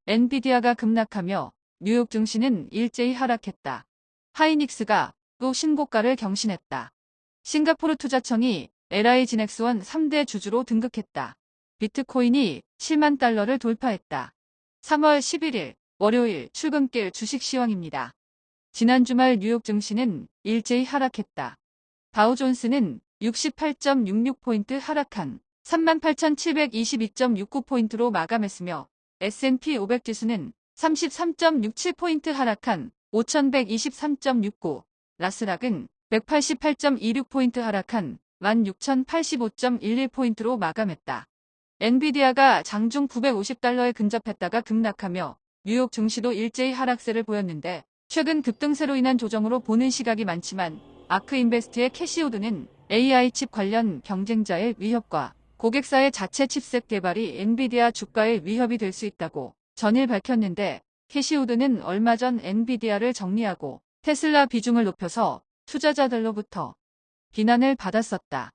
엔비디아가 급락하며 뉴욕 증시는 일제히 하락했다. 하이닉스가 또 신고가를 경신했다. 싱가포르 투자청이 LI 지넥스원 3대 주주로 등극했다. 비트코인이 7만 달러를 돌파했다. 3월 11일 월요일 출근길 주식 시황입니다. 지난 주말 뉴욕 증시는 일제히 하락했다. 다우존스는 68.66포인트 하락한 38,722.69포인트로 마감했으며 S&P 500 지수는 33.67포인트 하락한 5,123.69, 나스닥은 188.26포인트 하락한 16,085.11포인트로 마감했다. 엔비디아가 장중 950달러에 근접했다가 급락하며 뉴욕 증시도 일제히 하락세를 보였는데 최근 급등세로 인한 조정으로 보는 시각이 많지만 아크인베스트의 캐시우드는 AI 칩 관련 경쟁자의 위협과 고객사의 자체 칩셋 개발이 엔비디아 주가에 위협이 될 수 있다고 전일 밝혔는데 캐시우드는 얼마 전 엔비디아를 정리하고 테슬라 비중을 높여서 투자자들로부터 비난을 받았었다.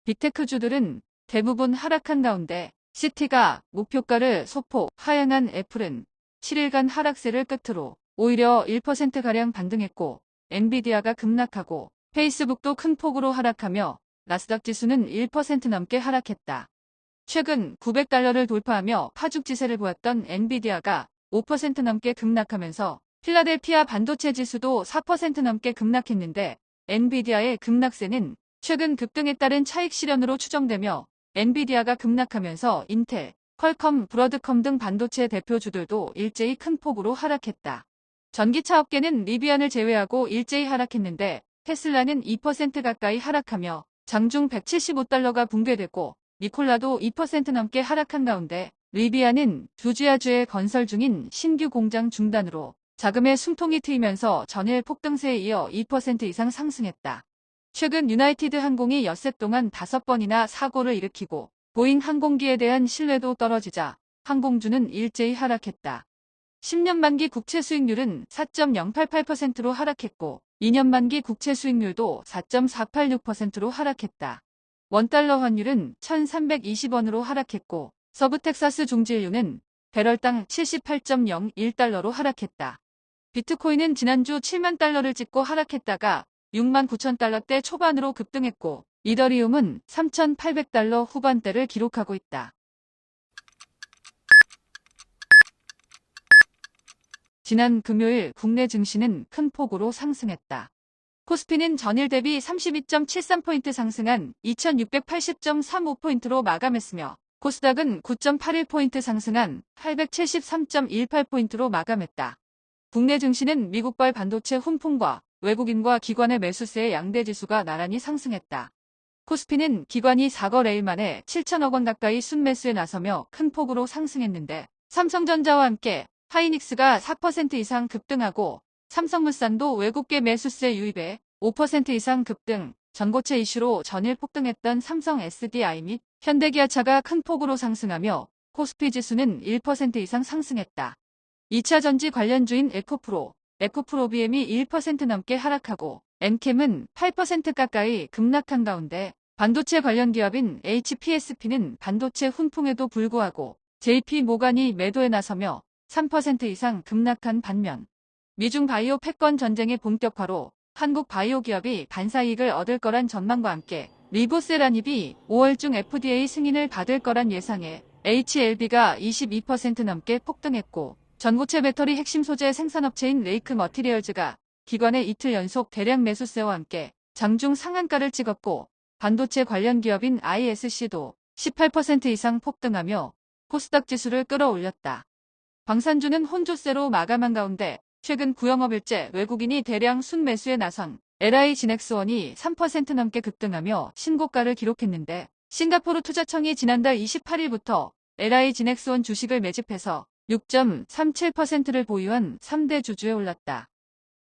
빅테크주들은 대부분 하락한 가운데 시티가 목표가를 소폭 하향한 애플은 7일간 하락세를 끝으로 오히려 1%가량 반등했고 엔비디아가 급락하고 페이스북도 큰 폭으로 하락하며 나스닥 지수는 1% 넘게 하락했다. 최근 900달러를 돌파하며 파죽지세를 보였던 엔비디아가 5% 넘게 급락하면서 필라델피아 반도체 지수도 4% 넘게 급락했는데 엔비디아의 급락세는 최근 급등에 따른 차익 실현으로 추정되며 엔비디아가 급락하면서 인텔, 퀄컴, 브로드컴 등 반도체 대표주들도 일제히 큰 폭으로 하락했다. 전기차 업계는 리비안을 제외하고 일제히 하락했는데 테슬라는 2% 가까이 하락하며 장중 175달러가 붕괴됐고 니콜라도 2% 넘게 하락한 가운데 리비안은 조지아주에 건설 중인 신규 공장 중단으로 자금의 숨통이 트이면서 전일 폭등세에 이어 2% 이상 상승했다. 최근 유나이티드 항공이 엿새 동안 5번이나 사고를 일으키고 보잉 항공기에 대한 신뢰도 떨어지자 항공주는 일제히 하락했다. 10년 만기 국채 수익률은 4.088%로 하락했고 2년 만기 국채 수익률도 4.486%로 하락했다. 원달러 환율은 1,320원으로 하락했고 서부텍사스 중진유는 배럴당 78.01달러로 하락했다. 비트코인은 지난주 7만 달러를 찍고 하락했다가 6만 9천 달러대 초반으로 급등했고 이더리움은 3,800달러 후반대를 기록하고 있다. 지난 금요일 국내 증시는 큰 폭으로 상승했다. 코스피는 전일 대비 32.73포인트 상승한 2680.35포인트로 마감했으며 코스닥은 9.81포인트 상승한 873.18포인트로 마감했다. 국내 증시는 미국발 반도체 훈풍과 외국인과 기관의 매수세의 양대 지수가 나란히 상승했다. 코스피는 기관이 4거 레일 만에 7천억 원 가까이 순매수에 나서며 큰 폭으로 상승했는데 삼성전자와 함께 하이닉스가 4% 이상 급등하고 삼성물산도 외국계 매수세 유입에 5% 이상 급등, 전고체 이슈로 전일 폭등했던 삼성 SDI 및 현대기아차가 큰 폭으로 상승하며 코스피 지수는 1% 이상 상승했다. 2차 전지 관련주인 에코프로비엠이 1% 넘게 하락하고 엔캠은 8% 가까이 급락한 가운데 반도체 관련 기업인 HPSP는 반도체 훈풍에도 불구하고 JP모간이 매도에 나서며 3% 이상 급락한 반면 미중 바이오 패권 전쟁의 본격화로 한국 바이오 기업이 반사이익을 얻을 거란 전망과 함께 리보세라닙이 5월 중 FDA 승인을 받을 거란 예상에 HLB가 22% 넘게 폭등했고 전고체 배터리 핵심 소재 생산업체인 레이크 머티리얼즈가 기관의 이틀 연속 대량 매수세와 함께 장중 상한가를 찍었고 반도체 관련 기업인 ISC도 18% 이상 폭등하며 코스닥 지수를 끌어올렸다. 방산주는 혼조세로 마감한 가운데 최근 구영업일제 외국인이 대량 순매수에 나선 LI 지넥스원이 3% 넘게 급등하며 신고가를 기록했는데 싱가포르 투자청이 지난달 28일부터 LI 지넥스원 주식을 매집해서 6.37%를 보유한 3대 주주에 올랐다.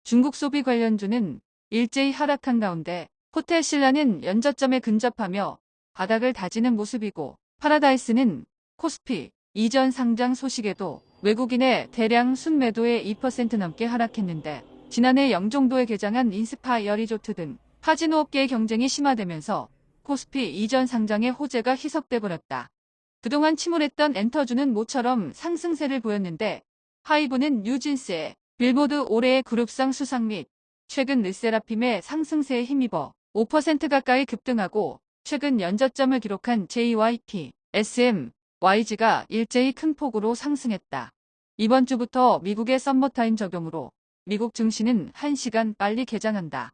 중국 소비 관련주는 일제히 하락한 가운데 호텔 신라는 연저점에 근접하며 바닥을 다지는 모습이고 파라다이스는 코스피 이전 상장 소식에도 외국인의 대량 순매도에 2% 넘게 하락했는데 지난해 영종도에 개장한 인스파이어 리조트 등 카지노 업계의 경쟁이 심화되면서 코스피 이전 상장의 호재가 희석돼 버렸다. 그동안 침울했던 엔터주는 모처럼 상승세를 보였는데 하이브는 뉴진스의 빌보드 올해의 그룹상 수상 및 최근 르세라핌의 상승세에 힘입어 5% 가까이 급등하고 최근 연저점을 기록한 JYP, SM, YG가 일제히 큰 폭으로 상승했다. 이번 주부터 미국의 썸머타임 적용으로 미국 증시는 1시간 빨리 개장한다.